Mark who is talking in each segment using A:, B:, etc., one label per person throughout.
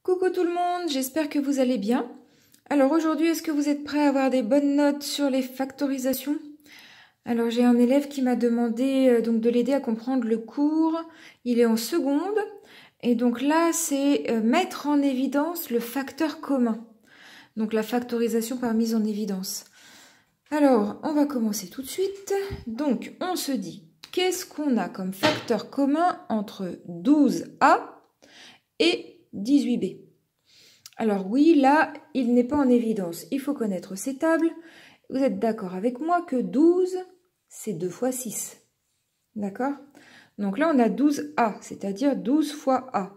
A: Coucou tout le monde, j'espère que vous allez bien. Alors aujourd'hui, est-ce que vous êtes prêts à avoir des bonnes notes sur les factorisations? Alors j'ai un élève qui m'a demandé donc de l'aider à comprendre le cours. Il est en seconde et donc là c'est mettre en évidence le facteur commun. Donc la factorisation par mise en évidence. Alors on va commencer tout de suite. Donc on se dit, qu'est-ce qu'on a comme facteur commun entre 12A et 18B? Alors oui, là, il n'est pas en évidence. Il faut connaître ces tables. Vous êtes d'accord avec moi que 12, c'est 2 fois 6. D'accord? Donc là, on a 12A, c'est-à-dire 12 fois A.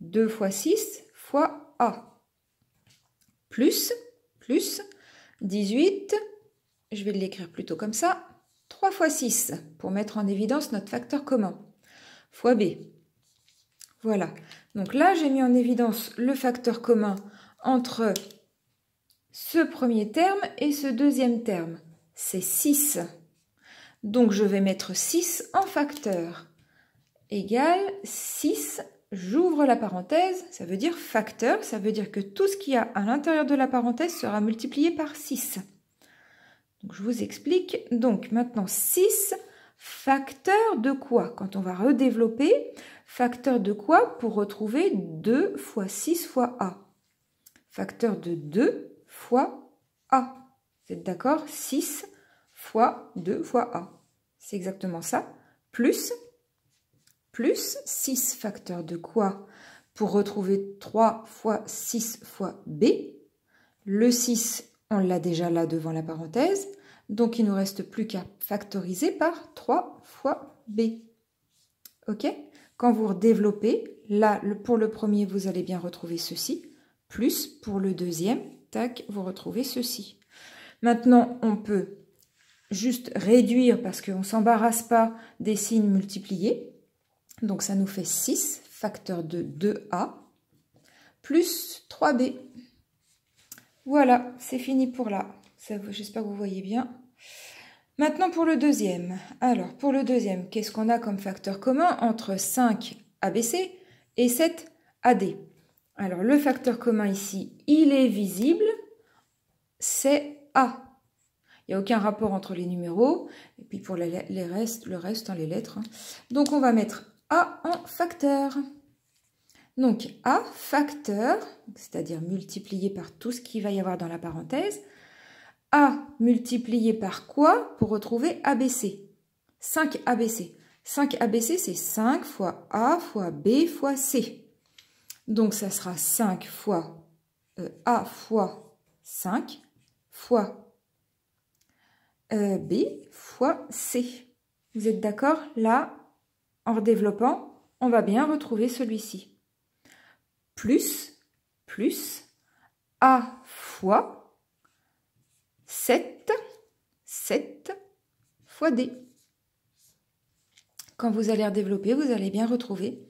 A: 2 fois 6 fois A. Plus 18, je vais l'écrire plutôt comme ça, 3 fois 6, pour mettre en évidence notre facteur commun, fois B. Voilà. Donc là, j'ai mis en évidence le facteur commun entre ce premier terme et ce deuxième terme. C'est 6. Donc, je vais mettre 6 en facteur. Égale 6, j'ouvre la parenthèse, ça veut dire facteur, ça veut dire que tout ce qu'il y a à l'intérieur de la parenthèse sera multiplié par 6. Donc, je vous explique. Donc, maintenant, 6, facteur de quoi? Quand on va redévelopper, facteur de quoi pour retrouver 2 fois 6 fois A? Facteur de 2 fois A. Vous êtes d'accord? 6 fois 2 fois A. C'est exactement ça. Plus 6 facteur de quoi pour retrouver 3 fois 6 fois B. Le 6, on l'a déjà là devant la parenthèse. Donc, il ne nous reste plus qu'à factoriser par 3 fois B. OK? Quand vous redéveloppez, là, pour le premier, vous allez bien retrouver ceci. Plus, pour le deuxième, tac, vous retrouvez ceci. Maintenant, on peut juste réduire parce qu'on ne s'embarrasse pas des signes multipliés. Donc, ça nous fait 6, facteur de 2A, plus 3B. Voilà, c'est fini pour là. J'espère que vous voyez bien. Maintenant, pour le deuxième. Alors, pour le deuxième, qu'est-ce qu'on a comme facteur commun entre 5 ABC et 7 AD? Alors, le facteur commun ici, il est visible, c'est A. Il n'y a aucun rapport entre les numéros. Et puis, pour le reste, les lettres. Donc, on va mettre A en facteur. Donc, A facteur, c'est-à-dire multiplié par tout ce qu'il va y avoir dans la parenthèse. A multiplié par quoi pour retrouver ABC? 5 ABC. 5 ABC, c'est 5 fois A fois B fois C. Donc, ça sera 5 fois A fois 5 fois B fois C. Vous êtes d'accord? Là, en redéveloppant, on va bien retrouver celui-ci. Plus A fois 7 fois D. Quand vous allez redévelopper, vous allez bien retrouver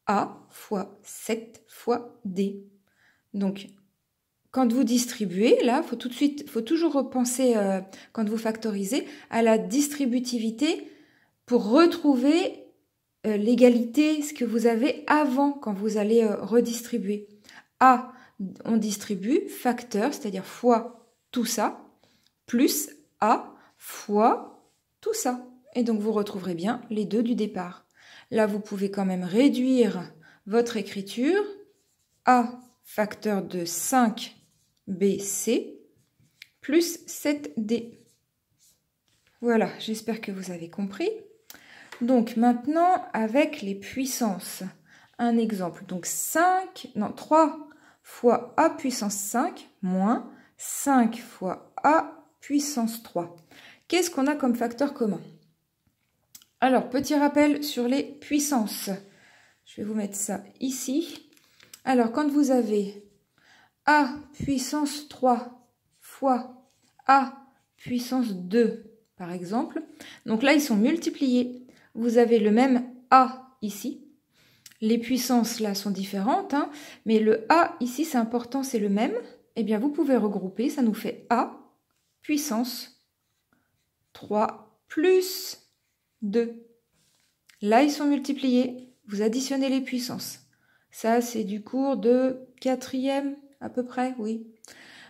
A: A fois 7 fois D. Donc, quand vous distribuez, là, faut toujours repenser, quand vous factorisez, à la distributivité pour retrouver l'égalité, ce que vous avez avant quand vous allez redistribuer. A, on distribue, facteur, c'est-à-dire fois tout ça, plus A fois tout ça. Et donc, vous retrouverez bien les deux du départ. Là, vous pouvez quand même réduire votre écriture. A, facteur de 5BC, plus 7D. Voilà, j'espère que vous avez compris. Donc, maintenant, avec les puissances. Un exemple. Donc, 3 fois A puissance 5 moins 5 fois A puissance 3. Qu'est-ce qu'on a comme facteur commun? Alors, petit rappel sur les puissances. Je vais vous mettre ça ici. Alors, quand vous avez A puissance 3 fois A puissance 2, par exemple, donc là, ils sont multipliés. Vous avez le même A ici. Les puissances, là, sont différentes, hein, mais le A ici, c'est important, c'est le même. Eh bien, vous pouvez regrouper, ça nous fait A puissance 3 plus 2. Là, ils sont multipliés. Vous additionnez les puissances. Ça, c'est du cours de 4e à peu près, oui.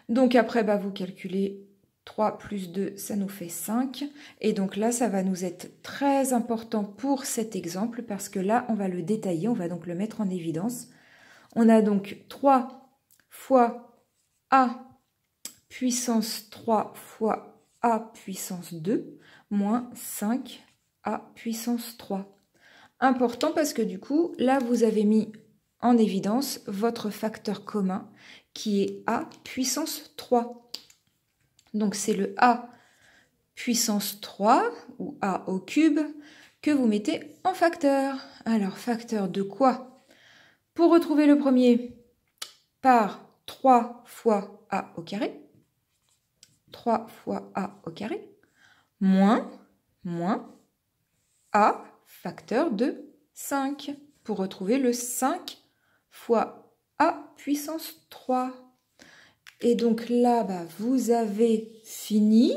A: Donc après, bah, vous calculez 3 plus 2, ça nous fait 5. Et donc là, ça va nous être très important pour cet exemple parce que là, on va le détailler, on va donc le mettre en évidence. On a donc 3 fois A puissance 3 fois A puissance 2 moins 5 A puissance 3. Important parce que du coup, là, vous avez mis en évidence votre facteur commun qui est A puissance 3. Donc, c'est le A puissance 3 ou A au cube que vous mettez en facteur. Alors, facteur de quoi? Pour retrouver le premier, par 3 fois A au carré. 3 fois A au carré. Moins A facteur de 5. Pour retrouver le 5 fois A puissance 3. Et donc là, bah, vous avez fini.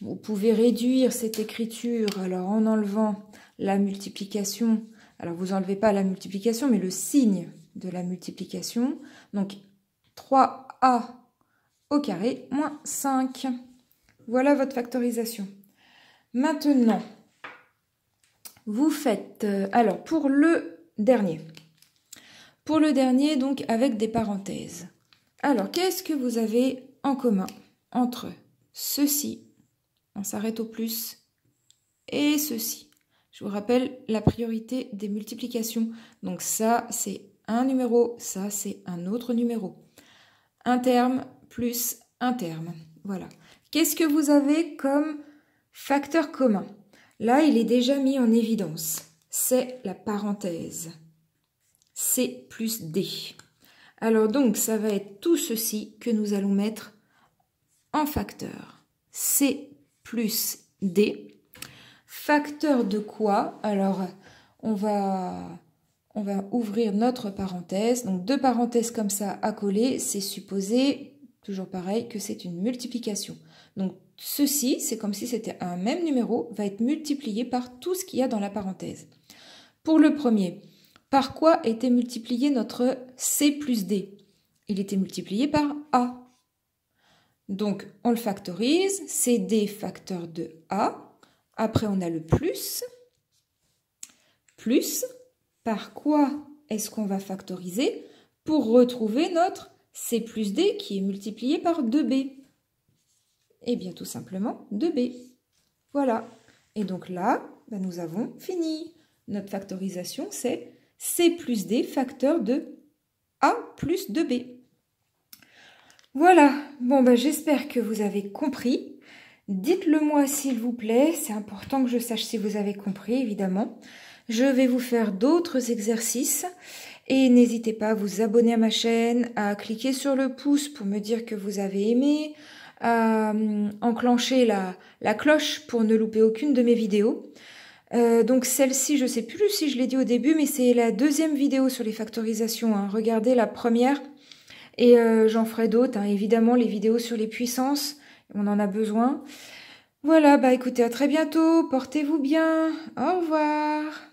A: Vous pouvez réduire cette écriture alors en enlevant la multiplication. Alors vous n'enlevez pas la multiplication, mais le signe de la multiplication. Donc 3A au carré moins 5. Voilà votre factorisation. Maintenant, vous faites, alors pour le dernier. Pour le dernier, donc avec des parenthèses. Alors, qu'est-ce que vous avez en commun entre ceci, on s'arrête au plus, et ceci? Je vous rappelle la priorité des multiplications. Donc ça, c'est un numéro, ça, c'est un autre numéro. Un terme plus un terme. Voilà. Qu'est-ce que vous avez comme facteur commun? Là, il est déjà mis en évidence. C'est la parenthèse. C plus D. Alors donc, ça va être tout ceci que nous allons mettre en facteur. C plus D. Facteur de quoi? Alors, on va ouvrir notre parenthèse. Donc, deux parenthèses comme ça à coller, c'est supposé, toujours pareil, que c'est une multiplication. Donc, ceci, c'est comme si c'était un même numéro, va être multiplié par tout ce qu'il y a dans la parenthèse. Pour le premier, par quoi était multiplié notre C plus D? Il était multiplié par A. Donc, on le factorise, CD facteur de A. Après, on a le plus. Plus, par quoi est-ce qu'on va factoriser pour retrouver notre C plus D qui est multiplié par 2B? Eh bien, tout simplement 2B. Voilà. Et donc là, ben, nous avons fini. Notre factorisation, c'est C plus D facteur de A plus 2B. Voilà. Bon, ben, j'espère que vous avez compris. Dites-le moi s'il vous plaît. C'est important que je sache si vous avez compris, évidemment. Je vais vous faire d'autres exercices. Et n'hésitez pas à vous abonner à ma chaîne, à cliquer sur le pouce pour me dire que vous avez aimé, à enclencher la cloche pour ne louper aucune de mes vidéos. Donc celle-ci, je ne sais plus si je l'ai dit au début, mais c'est la deuxième vidéo sur les factorisations. Hein. Regardez la première et j'en ferai d'autres. Hein. Évidemment, les vidéos sur les puissances, on en a besoin. Voilà, bah écoutez, à très bientôt. Portez-vous bien. Au revoir.